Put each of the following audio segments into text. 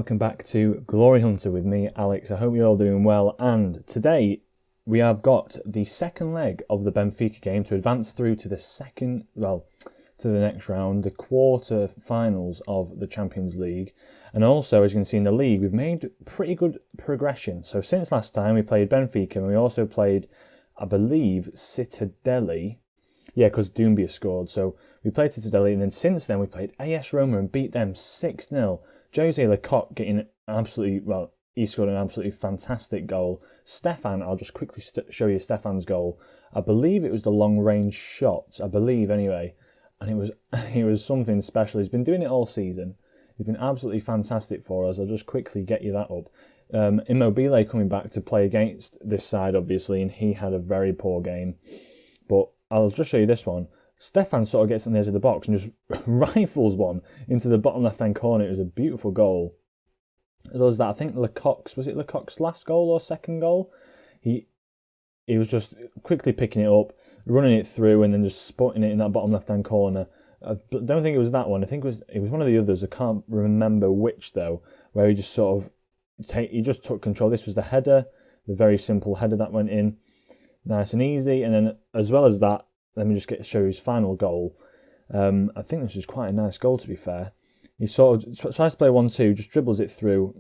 welcome back to Glory Hunter with me, Alex. I hope you're all doing well, and today we have got the second leg of the Benfica game to advance through to to the next round, the quarter-finals of the Champions League. And also, as you can see in the league, we've made pretty good progression. So since last time, we played Benfica, and we also played, I believe, Citadeli. Yeah, because Doumbia scored. So we played Citadeli, and then since then, we played AS Roma and beat them 6-0. Jose Lecoq getting he scored an absolutely fantastic goal. Stefan, I'll just quickly show you Stefan's goal. I believe it was the long-range shot, I believe anyway. And it was something special. He's been doing it all season. He's been absolutely fantastic for us. I'll just quickly get you that up. Immobile coming back to play against this side, obviously, and he had a very poor game. But I'll just show you this one. Stefan sort of gets on the edge of the box and just rifles one into the bottom left-hand corner. It was a beautiful goal. As well as that, I think Lecoq's last goal or second goal? He was just quickly picking it up, running it through, and then just spotting it in that bottom left-hand corner. I don't think it was that one. I think it was one of the others. I can't remember which, though, where he just sort of he just took control. This was the header, the very simple header that went in. Nice and easy. And then, as well as that, let me just show you his final goal. I think this was quite a nice goal, to be fair. He sort of tries to play 1-2, just dribbles it through.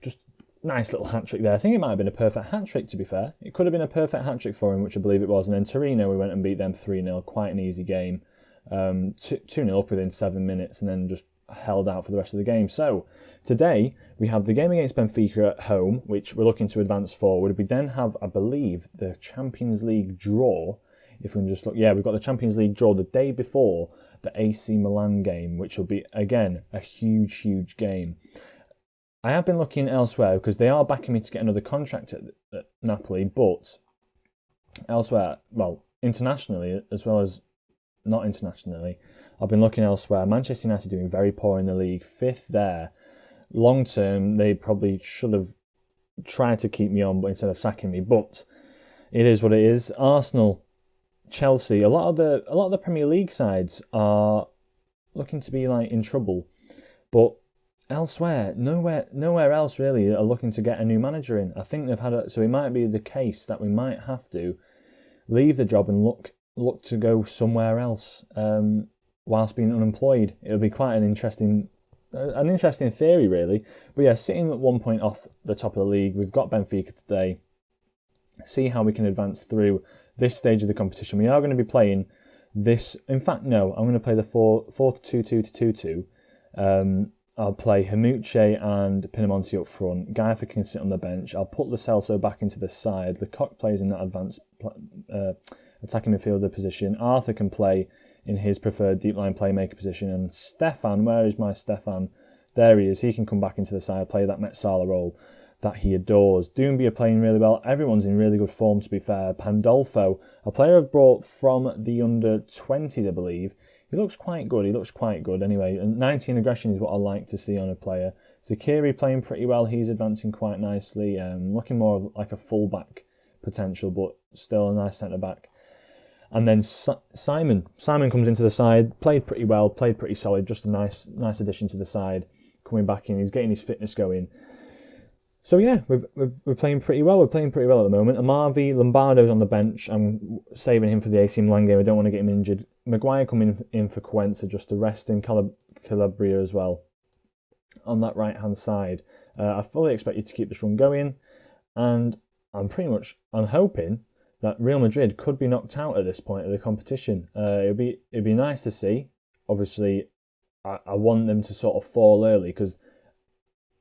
Just nice little hat-trick there. I think it might have been a perfect hat-trick, to be fair. It could have been a perfect hat-trick for him, which I believe it was. And then Torino, we went and beat them 3-0. Quite an easy game. 2-0 up within 7 minutes, and then just held out for the rest of the game. So, today, we have the game against Benfica at home, which we're looking to advance forward. We then have, I believe, the Champions League draw. If we can just look, yeah, we've got the Champions League draw the day before the AC Milan game, which will be, again, a huge, huge game. I have been looking elsewhere because they are backing me to get another contract at Napoli, but elsewhere, well, internationally as well as not internationally, I've been looking elsewhere. Manchester United doing very poor in the league, 5th there. Long term, they probably should have tried to keep me on, but instead of sacking me. But it is what it is. Arsenal, Chelsea, a lot of the Premier League sides are looking to be in trouble, but elsewhere, nowhere else really are looking to get a new manager in. I think they've had so it might be the case that we might have to leave the job and look to go somewhere else whilst being unemployed. It'll be quite an interesting theory, really. But yeah, sitting at 1 point off the top of the league, we've got Benfica today. See how we can advance through this stage of the competition. We are going to be playing this. In fact, no, I'm going to play the 4-2-2-2-2. I'll play Haymanager and Pinamonti up front. Gaifa can sit on the bench. I'll put Lo Celso back into the side. Lecoq plays in that advanced attacking midfielder position. Arthur can play in his preferred deep line playmaker position. And Stefan, where is my Stefan? There he is. He can come back into the side, play that Metsala role that he adores. Doumbia playing really well. Everyone's in really good form, to be fair. Pandolfo, a player I've brought from the under-20s, I believe. He looks quite good. Anyway, 19 aggression is what I like to see on a player. Zakiri playing pretty well. He's advancing quite nicely. Looking more like a full-back potential, but still a nice centre-back. And then Simon comes into the side, played pretty well, played pretty solid. Just a nice addition to the side. Coming back in, he's getting his fitness going. So yeah, we're playing pretty well. We're playing pretty well at the moment. Amavi, Lombardo's on the bench. I'm saving him for the AC Milan game. I don't want to get him injured. Maguire coming in for Cuenca just to rest him. Calabria as well on that right-hand side. I fully expect you to keep this run going. And I'm hoping that Real Madrid could be knocked out at this point of the competition. It'd be nice to see. Obviously, I want them to sort of fall early because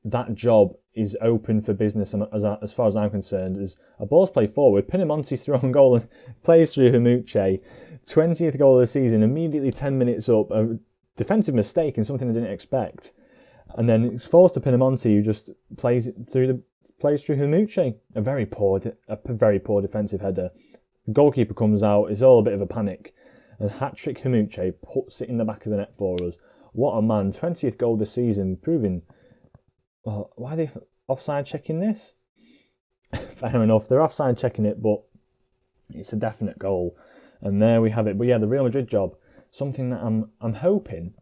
that job is open for business as far as I'm concerned. As a ball's played forward, Pinamonti's thrown goal and plays through Haymanager. 20th goal of the season, immediately 10 minutes up. A defensive mistake and something I didn't expect. And then it's forced to Pinamonti, who just plays through Haymanager. A very poor defensive header. The goalkeeper comes out, it's all a bit of a panic. And hat-trick Haymanager puts it in the back of the net for us. What a man. 20th goal this season, proving... Well, why are they offside checking this? Fair enough, they're offside checking it, but it's a definite goal. And there we have it. But yeah, the Real Madrid job, something that I'm hoping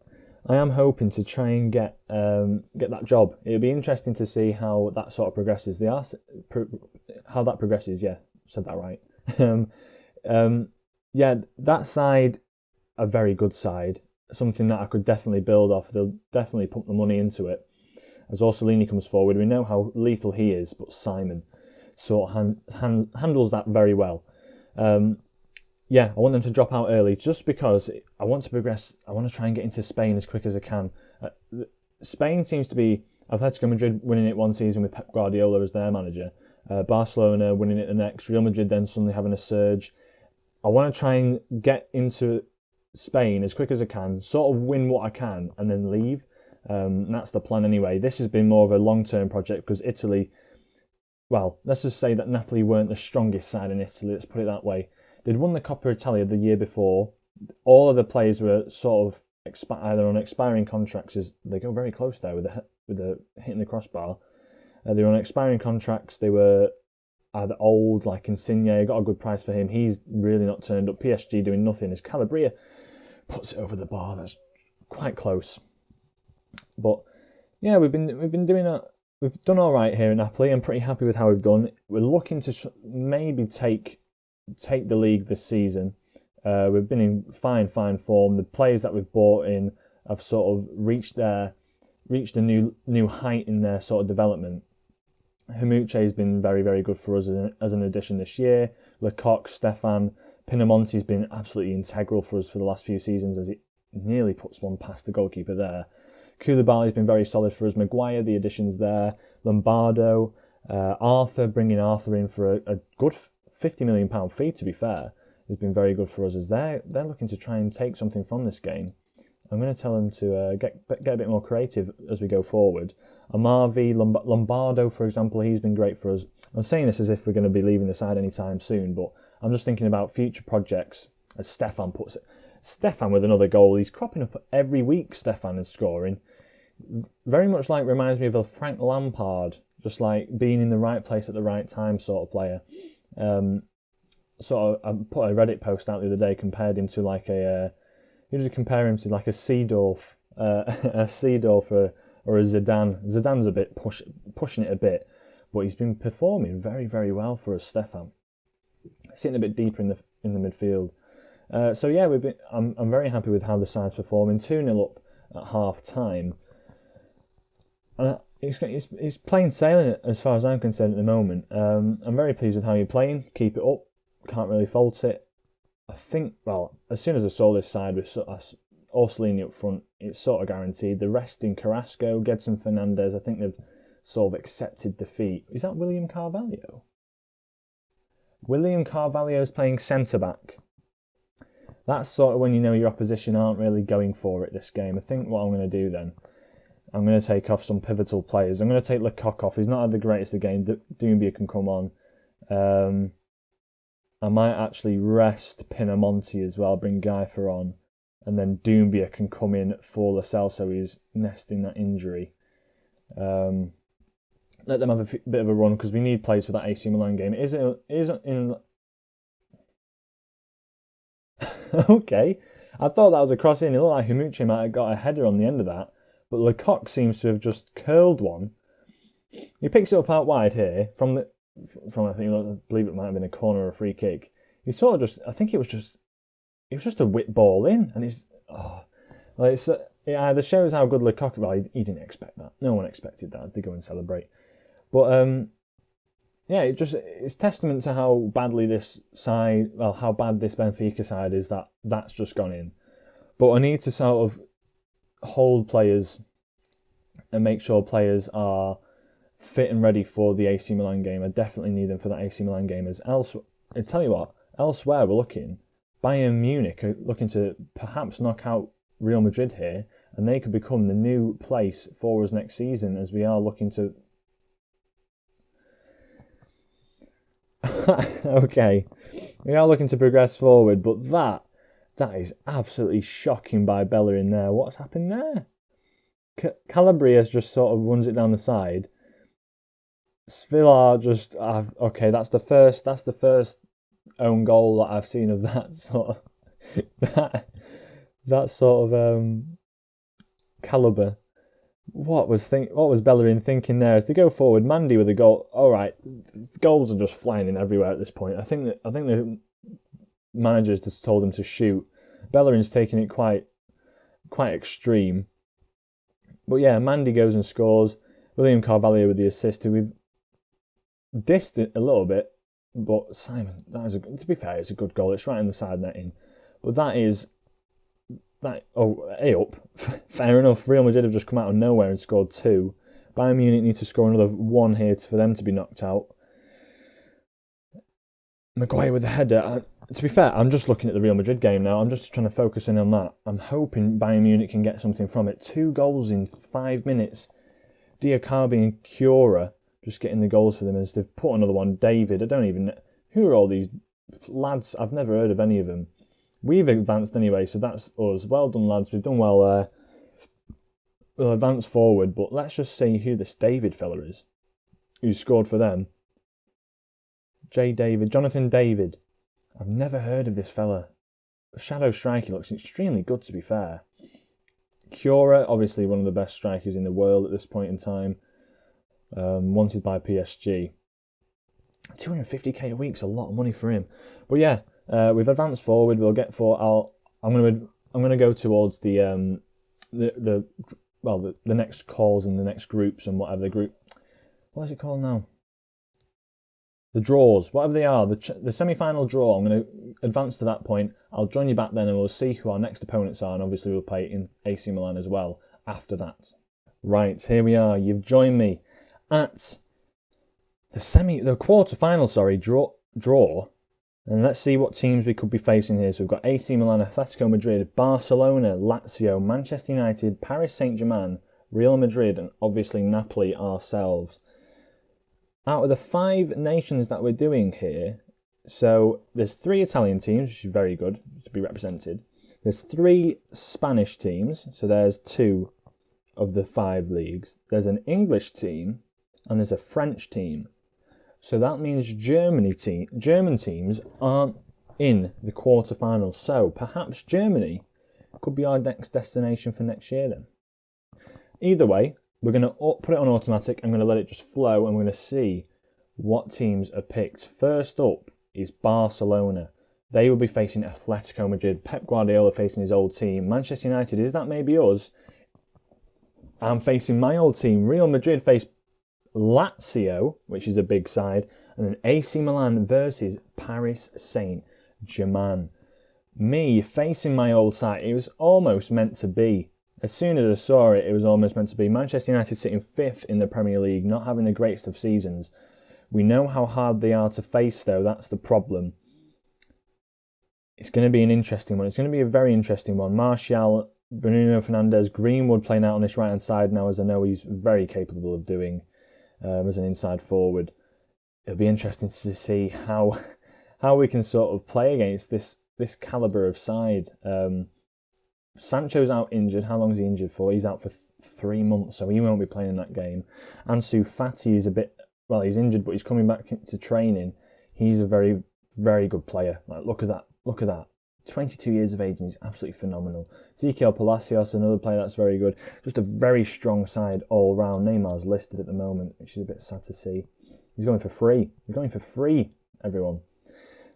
I am hoping to try and get that job. It'd be interesting to see how that sort of progresses. How that progresses. Yeah, said that right. Yeah, that side, a very good side. Something that I could definitely build off. They'll definitely put the money into it. As Orsolini comes forward, we know how lethal he is, but Simon sort of handles that very well. Yeah, I want them to drop out early just because I want to progress. I want to try and get into Spain as quick as I can. Spain seems to be Atletico Madrid winning it one season with Pep Guardiola as their manager, Barcelona winning it the next, Real Madrid then suddenly having a surge. I want to try and get into Spain as quick as I can, sort of win what I can, and then leave. And that's the plan anyway. This has been more of a long-term project because Italy, well, let's just say that Napoli weren't the strongest side in Italy, let's put it that way. They'd won the Coppa Italia the year before. All of the players were sort of either on expiring contracts, as they go very close there with the hitting the crossbar. They were on expiring contracts. They were either old, like Insigne, got a good price for him. He's really not turned up. PSG doing nothing as Calabria puts it over the bar. That's quite close. But yeah, we've been doing that. We've done all right here in Napoli. I'm pretty happy with how we've done. We're looking to maybe take the league this season. We've been in fine form. The players that we've bought in have sort of reached a new height in their sort of development. Haymanager has been very, very good for us as an addition this year. Lecoq, Stefan, Pinamonti's been absolutely integral for us for the last few seasons as he nearly puts one past the goalkeeper there. Koulibaly's been very solid for us. Maguire, the additions there. Lombardo, Arthur, bringing Arthur in for a good £50 million fee, to be fair, has been very good for us as they're looking to try and take something from this game. I'm going to tell them to get a bit more creative as we go forward. Amavi, Lombardo, for example, he's been great for us. I'm saying this as if we're going to be leaving the side anytime soon, but I'm just thinking about future projects, as Stefan puts it. Stefan with another goal. He's cropping up every week, Stefan is scoring. Very much like reminds me of a Frank Lampard, just like being in the right place at the right time sort of player. So I put a Reddit post out the other day, compared him to like a... You just compare him to like a Seedorf, or a Zidane. Zidane's a bit pushing it a bit, but he's been performing very, very well for us, Stefan. Sitting a bit deeper in the midfield. So yeah, I'm very happy with how the side's performing. 2-0 up at half time, and he's plain sailing as far as I'm concerned at the moment. I'm very pleased with how you're playing. Keep it up. Can't really fault it. I think, well, as soon as I saw this side with Orsolini up front, it's sort of guaranteed. The rest in Carrasco, Gedson Fernandez, I think they've sort of accepted defeat. Is that William Carvalho? William Carvalho's playing centre-back. That's sort of when you know your opposition aren't really going for it this game. I think what I'm going to do then, I'm going to take off some pivotal players. I'm going to take Lecoq off. He's not had the greatest of games. Doumbia can come on. I might actually rest Pinamonti as well, bring Gaifer on, and then Doumbia can come in for Lo Celso, who's nesting that injury. Let them have a bit of a run, because we need players for that AC Milan game. It isn't in... Okay, I thought that was a cross in. It looked like Haymanager might have got a header on the end of that, but Lecoq seems to have just curled one. He picks it up out wide here from I believe it might have been a corner or a free kick. He sort of just, I think it was just a whip ball in, and it either shows how good Lecoq. Well, he didn't expect that. No one expected that. They go and celebrate, but yeah, it's testament to how badly how bad this Benfica side is that's just gone in. But I need to sort of hold players and make sure players are fit and ready for the AC Milan game. I definitely need them for that AC Milan game. I tell you what, elsewhere we're looking. Bayern Munich are looking to perhaps knock out Real Madrid here, and they could become the new place for us next season, as we are looking to... Okay, we are looking to progress forward, but that is absolutely shocking by Bella in there. What's happened there? Calabria just sort of runs it down the side. Svilar just... okay, that's the first own goal that I've seen of that sort of... that sort of calibre. What was Bellerin thinking there? As they go forward, Mandy with a goal. All right, goals are just flying in everywhere at this point. I think the manager's just told him to shoot. Bellerin's taking it quite extreme. But yeah, Mandy goes and scores. William Carvalho with the assist. We've dissed it a little bit, but Simon, to be fair, it's a good goal. It's right in the side netting. But up. Fair enough. Real Madrid have just come out of nowhere and scored 2. Bayern Munich need to score another 1 here for them to be knocked out. Maguire with the header. To be fair, I'm just looking at the Real Madrid game now. I'm just trying to focus in on that. I'm hoping Bayern Munich can get something from it. 2 goals in 5 minutes. Diakabi and Cura just getting the goals for them as they've put another one. David, I don't even know. Who are all these lads? I've never heard of any of them. We've advanced anyway, so that's us. Well done, lads. We've done well there. We'll advance forward, but let's just see who this David fella is, who's scored for them. Jonathan David. I've never heard of this fella. Shadow striker looks extremely good, to be fair. Cura, obviously one of the best strikers in the world at this point in time. Wanted by PSG. 250k a week's a lot of money for him. But yeah, we've advanced forward. We'll get for. I'm gonna go towards the next calls and the next groups and whatever the group. What is it called now? The draws, whatever they are, the semi-final draw. I'm going to advance to that point. I'll join you back then, and we'll see who our next opponents are. And obviously, we'll play in AC Milan as well after that. Right, here we are. You've joined me at the quarter-final. Draw. And let's see what teams we could be facing here. So we've got AC Milan, Atletico Madrid, Barcelona, Lazio, Manchester United, Paris Saint-Germain, Real Madrid, and obviously Napoli ourselves. Out of the 5 nations that we're doing here, so there's 3 Italian teams, which is very good to be represented. There's 3 Spanish teams, so there's 2 of the 5 leagues. There's an English team, and there's a French team. So that means German teams aren't in the quarterfinals. So perhaps Germany could be our next destination for next year then. Either way, we're going to put it on automatic. I'm going to let it just flow, and we're going to see what teams are picked. First up is Barcelona. They will be facing Atletico Madrid. Pep Guardiola facing his old team. Manchester United, is that maybe us? I'm facing my old team. Real Madrid face Lazio, which is a big side. And then AC Milan versus Paris Saint-Germain. Me facing my old side. It was almost meant to be. As soon as I saw it, it was almost meant to be. Manchester United sitting 5th in the Premier League, not having the greatest of seasons. We know how hard they are to face, though. That's the problem. It's going to be an interesting one. It's going to be a very interesting one. Martial, Bruno Fernandes, Greenwood playing out on this right-hand side now, as I know he's very capable of doing as an inside forward. It'll be interesting to see how we can sort of play against this calibre of side. Sancho's out injured. How long is he injured for? He's out for 3 months, so he won't be playing in that game. Ansu Fati is he's injured, but he's coming back to training. He's a very, very good player. Like, look at that. 22 years of age, and he's absolutely phenomenal. Ezequiel Palacios, another player that's very good. Just a very strong side all round. Neymar's listed at the moment, which is a bit sad to see. He's going for free. Everyone.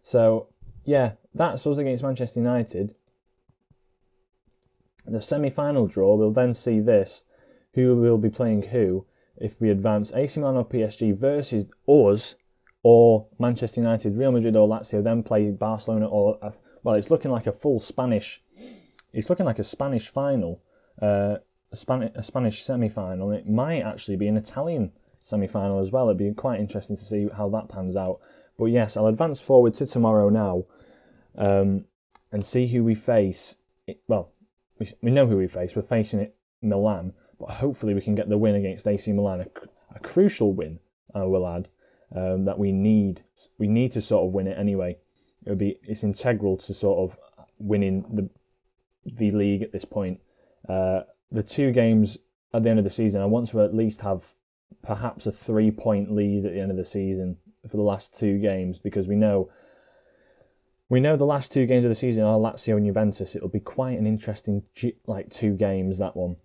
So, yeah, that's us against Manchester United. The semi-final draw, we'll then see who will be playing who if we advance. AC Milan or PSG versus us or Manchester United, Real Madrid or Lazio, then play Barcelona or... Well, it's looking like a full Spanish... It's looking like a Spanish final, a Spanish semi-final. It might actually be an Italian semi-final as well. It'd be quite interesting to see how that pans out. But yes, I'll advance forward to tomorrow now and see who we face. We know who we face. We're facing it Milan, but hopefully we can get the win against AC Milan, a crucial win, I will add, that we need. We need to sort of win it anyway. It's integral to sort of winning the league at this point. The 2 games at the end of the season, I want to at least have perhaps a 3-point lead at the end of the season for the last 2 games, because we know the last 2 games of the season are Lazio and Juventus. It'll be quite an interesting 2 games, that one.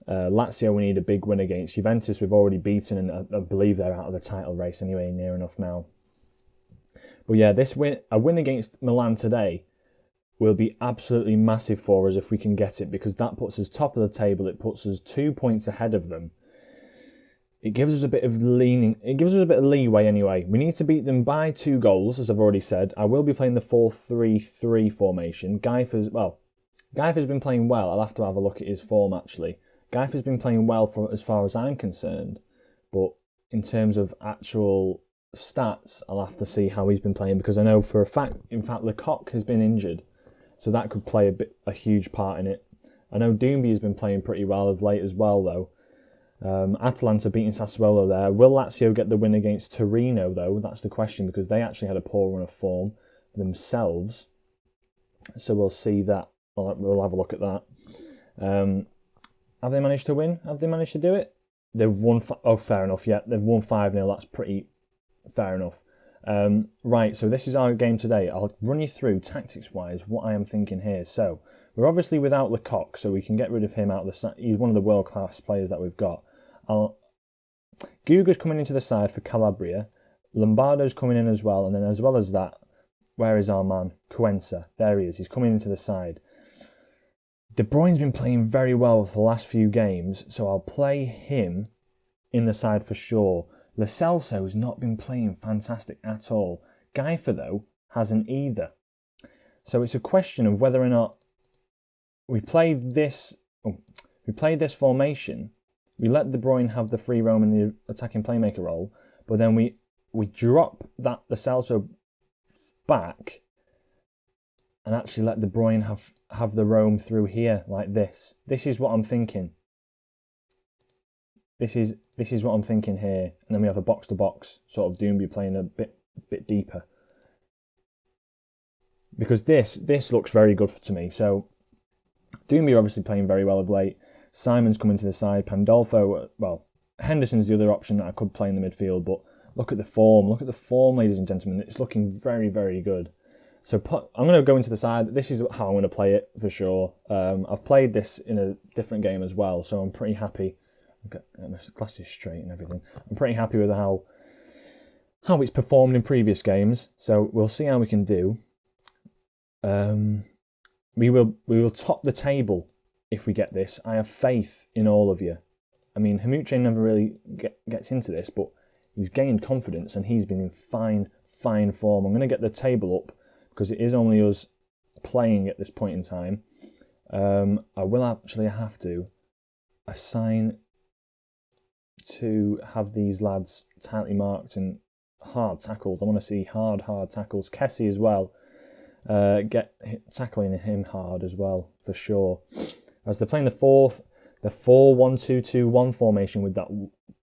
Lazio we need a big win against. Juventus we've already beaten, and I believe they're out of the title race anyway, near enough now. But yeah, a win against Milan today will be absolutely massive for us if we can get it, because that puts us top of the table. It puts us 2 points ahead of them. It gives us a bit of leeway anyway. We need to beat them by 2 goals, as I've already said. I will be playing the 4-3-3 formation. Geifer's been playing well. I'll have to have a look at his form, actually. Geifer's been playing well as far as I'm concerned, but in terms of actual stats, I'll have to see how he's been playing, because I know for a fact, Lecoq has been injured, so that could play a huge part in it. I know Doomby has been playing pretty well of late as well, though. Atalanta beating Sassuolo there. Will Lazio get the win against Torino, though? That's the question, because they actually had a poor run of form themselves. So we'll see that. We'll have a look at that. Have they managed to win? Have they managed to do it? They've won. Fair enough. Yeah, they've won 5-0. That's pretty fair enough. Right, so this is our game today. I'll run you through, tactics-wise, what I am thinking here. So, we're obviously without Lecoq, so we can get rid of him out of the side. He's one of the world-class players that we've got. Guga's coming into the side for Calabria. Lombardo's coming in as well, and then as well as that, where is our man? Cuenca. There he is. He's coming into the side. De Bruyne's been playing very well for the last few games, so I'll play him in the side for sure. Lo Celso's not been playing fantastic at all. Geifer, though, hasn't either. So it's a question of whether or not we play this formation. We let De Bruyne have the free roam in the attacking playmaker role, but then we drop that Lo Celso back and actually let De Bruyne have the roam through here like this. This is what I'm thinking. This is what I'm thinking here, and then we have a box-to-box sort of Doomby playing a bit deeper. Because this looks very good to me. So Doomby obviously playing very well of late. Simon's coming to the side. Pandolfo, well, Henderson's the other option that I could play in the midfield, but look at the form. Look at the form, ladies and gentlemen. It's looking very, very good. So I'm going to go into the side. This is how I'm going to play it for sure. I've played this in a different game as well, so I'm pretty happy. Get my glasses straight and everything. I'm pretty happy with how it's performed in previous games. So we'll see how we can do. We will top the table if we get this. I have faith in all of you. I mean, Hamuche never really gets into this, but he's gained confidence and he's been in fine form. I'm going to get the table up because it is only us playing at this point in time. I will actually have to assign to have these lads tightly marked and hard tackles. I want to see hard tackles. Kessie as well. Tackling him hard as well, for sure. As they're playing the 4-1-2-2-1 formation with that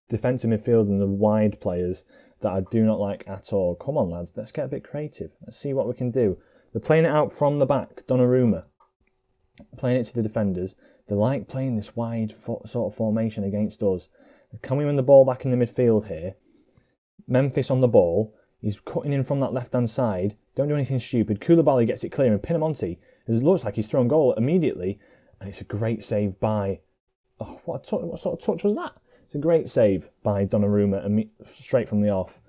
defensive midfield and the wide players that I do not like at all. Come on, lads, let's get a bit creative. Let's see what we can do. They're playing it out from the back. Donnarumma playing it to the defenders. They like playing this wide sort of formation against us. Can we win the ball back in the midfield here? Memphis on the ball. He's cutting in from that left-hand side. Don't do anything stupid. Koulibaly gets it clear, and Pinamonti, it looks like he's thrown goal immediately. And it's a great save by... Oh, what sort of touch was that? It's a great save by Donnarumma, and straight from the off.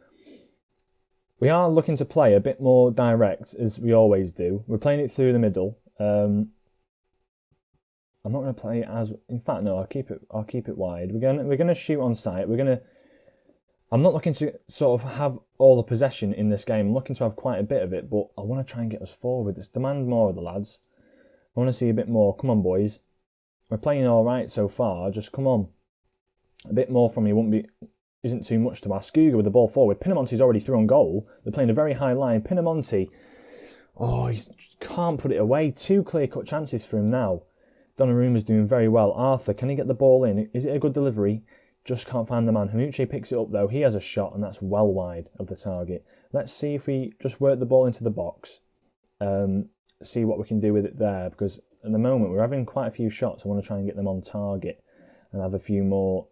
We are looking to play a bit more direct, as we always do. We're playing it through the middle. I'm not going to play as... In fact, no, I'll keep it wide. We're going to shoot on sight. I'm not looking to sort of have all the possession in this game. I'm looking to have quite a bit of it, but I want to try and get us forward. Let's demand more of the lads. I want to see a bit more. Come on, boys. We're playing all right so far. Just come on. A bit more from you isn't too much to ask. Guga with the ball forward. Pinamonti's already through on goal. They're playing a very high line. Pinamonti, he can't put it away. 2 clear-cut chances for him now. Donnarumma's doing very well. Arthur, can he get the ball in? Is it a good delivery? Just can't find the man. Hamuche picks it up though. He has a shot and that's well wide of the target. Let's see if we just work the ball into the box. See what we can do with it there, because at the moment we're having quite a few shots. I want to try and get them on target and have a few more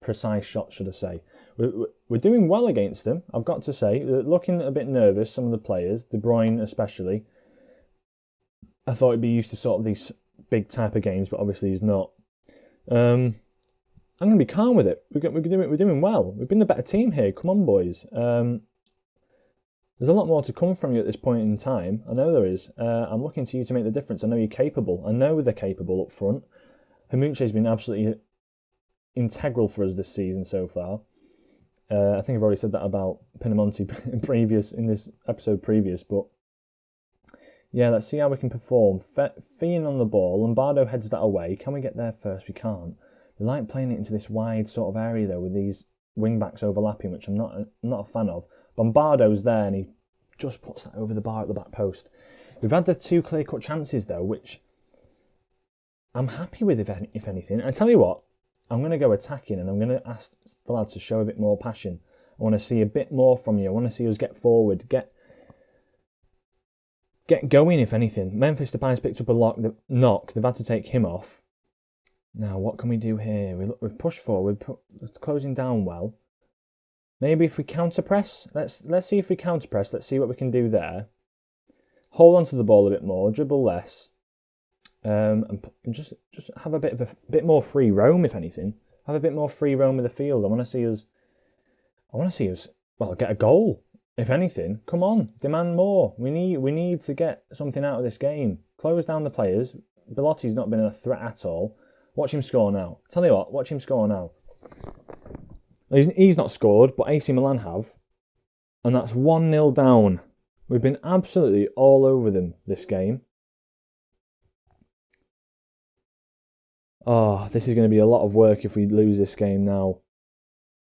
precise shots, should I say. We're doing well against them, I've got to say. They're looking a bit nervous, some of the players, De Bruyne especially. I thought he'd be used to sort of these big type of games, but obviously he's not. I'm going to be calm with it. We're doing well. We've been the better team here. Come on, boys. There's a lot more to come from you at this point in time. I know there is. I'm looking to you to make the difference. I know you're capable. I know they're capable up front. Haymanager's been absolutely integral for us this season so far. I think I've already said that about Pinamonti in this episode previous, but yeah, let's see how we can perform. Fian on the ball. Lombardo heads that away. Can we get there first? We can't. They like playing it into this wide sort of area though, with these wing backs overlapping, which I'm not a fan of. Bombardo's there and he just puts that over the bar at the back post. We've had the 2 clear-cut chances though, which I'm happy with if anything. I tell you what, I'm going to go attacking and I'm going to ask the lads to show a bit more passion. I want to see a bit more from you. I want to see us get forward, get going if anything. Memphis Depay's picked up a knock. They've had to take him off. Now, what can we do here? We've pushed forward. We're closing down well. Maybe if we counter-press. Let's see if we counter-press. Let's see what we can do there. Hold on to the ball a bit more. Dribble less. And just have a bit more free roam, if anything. Have a bit more free roam with the field. I want to see us, well, get a goal, if anything. Come on, demand more. We need to get something out of this game. Close down the players. Belotti's not been a threat at all. Watch him score now. Tell you what, watch him score now. He's not scored, but AC Milan have. And that's 1-0 down. We've been absolutely all over them this game. Oh, this is going to be a lot of work if we lose this game now.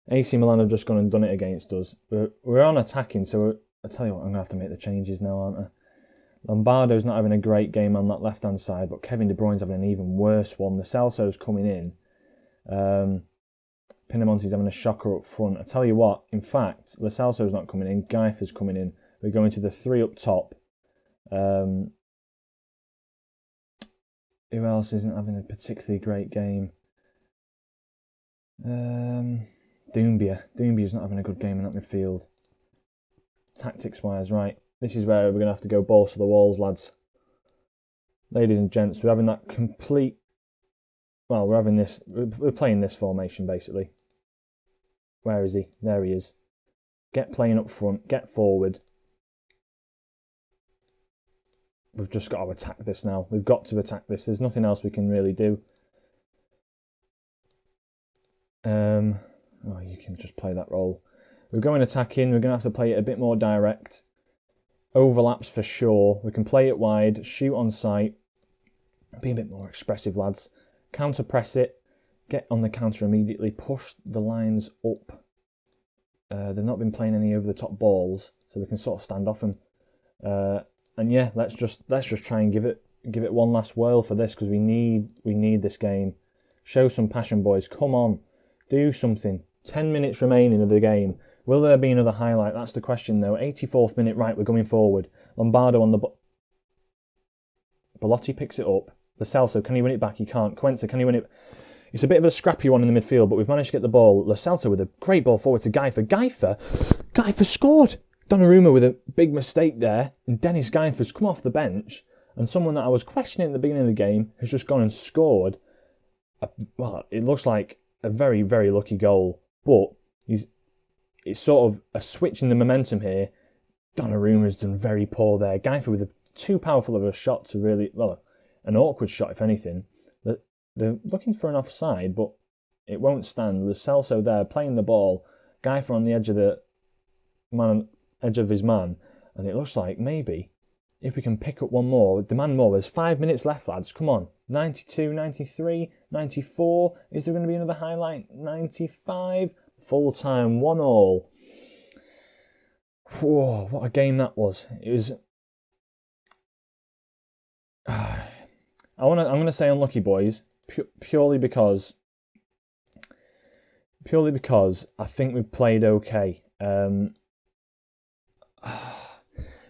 AC Milan have just gone and done it against us. We're on attacking, so I tell you what, I'm going to have to make the changes now, aren't I? Lombardo's not having a great game on that left-hand side, but Kevin De Bruyne's having an even worse one. The Celso's coming in. Pinamonti's having a shocker up front. I tell you what, in fact, Lo Celso's not coming in. Geifer's coming in. We're going to the 3 up top. Who else isn't having a particularly great game? Doumbia. Doumbia's not having a good game in that midfield. Tactics-wise, right. This is where we're going to have to go balls to the walls, lads. Ladies and gents, we're having that complete... Well, we're playing this formation, basically. Where is he? There he is. Get playing up front. Get forward. We've just got to attack this now. We've got to attack this. There's nothing else we can really do. Oh, you can just play that role. We're going attacking. We're going to have to play it a bit more direct. Overlaps for sure. We can play it wide. Shoot on sight. Be a bit more expressive, lads. Counter press it. Get on the counter immediately. Push the lines up. They've not been playing any over the top balls, so we can sort of stand off them. And yeah, let's just try and give it one last whirl for this, because we need this game. Show some passion, boys. Come on, do something. 10 minutes remaining of the game. Will there be another highlight? That's the question, though. 84th minute, right, we're going forward. Lombardo on the... Belotti picks it up. Lo Celso, can he win it back? He can't. Cuenca, can he win it? It's a bit of a scrappy one in the midfield, but we've managed to get the ball. Lo Celso with a great ball forward to Geifer. Geifer scored! Donnarumma with a big mistake there. And Dennis Geifer's come off the bench. And someone that I was questioning at the beginning of the game has just gone and scored. Well, it looks like a very, very lucky goal. But it's sort of a switch in the momentum here. Donnarumma's done very poor there. Geifer with too powerful of a shot to really... Well, an awkward shot, if anything. They're looking for an offside, but it won't stand. Lo Celso there, playing the ball. Geifer on the edge of his man. And it looks like maybe, if we can pick up one more, demand more. There's 5 minutes left, lads. Come on. 92, 93, 94. Is there going to be another highlight? 95. Full time, 1-1. Whoa, what a game that was. It was... I'm going to say unlucky, boys, purely because I think we've played okay.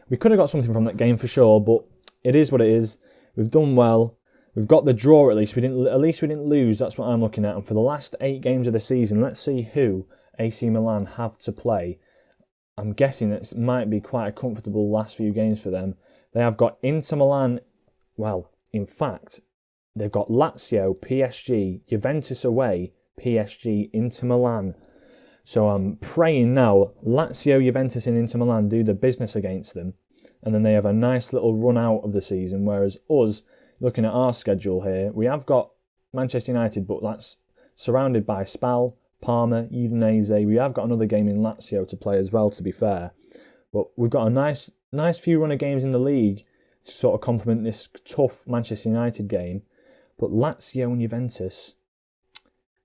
We could have got something from that game for sure, but it is what it is. We've done well. We've got the draw at least. We didn't lose. That's what I'm looking at. And for the last 8 games of the season, let's see who AC Milan have to play. I'm guessing it might be quite a comfortable last few games for them. They have got Inter Milan. Well, in fact, they've got Lazio, PSG, Juventus away, PSG, Inter Milan. So I'm praying now Lazio, Juventus and Inter Milan do the business against them, and then they have a nice little run out of the season, whereas us, looking at our schedule here, we have got Manchester United, but that's surrounded by Spal, Parma, Udinese. We have got another game in Lazio to play as well, to be fair. But we've got a nice few run of games in the league to sort of complement this tough Manchester United game. But Lazio and Juventus,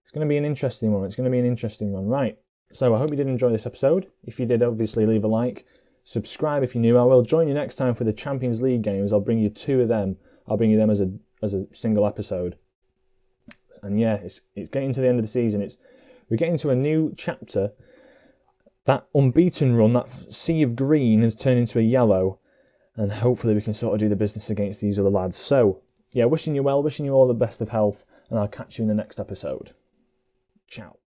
it's going to be an interesting one. It's going to be an interesting one. Right. So I hope you did enjoy this episode. If you did, obviously leave a like. Subscribe if you're new. I will join you next time for the Champions League games. I'll bring you 2 of them. I'll bring you them as a single episode. And yeah, it's getting to the end of the season. We're getting to a new chapter. That unbeaten run, that sea of green, has turned into a yellow. And hopefully we can sort of do the business against these other lads. So, yeah, wishing you well, wishing you all the best of health. And I'll catch you in the next episode. Ciao.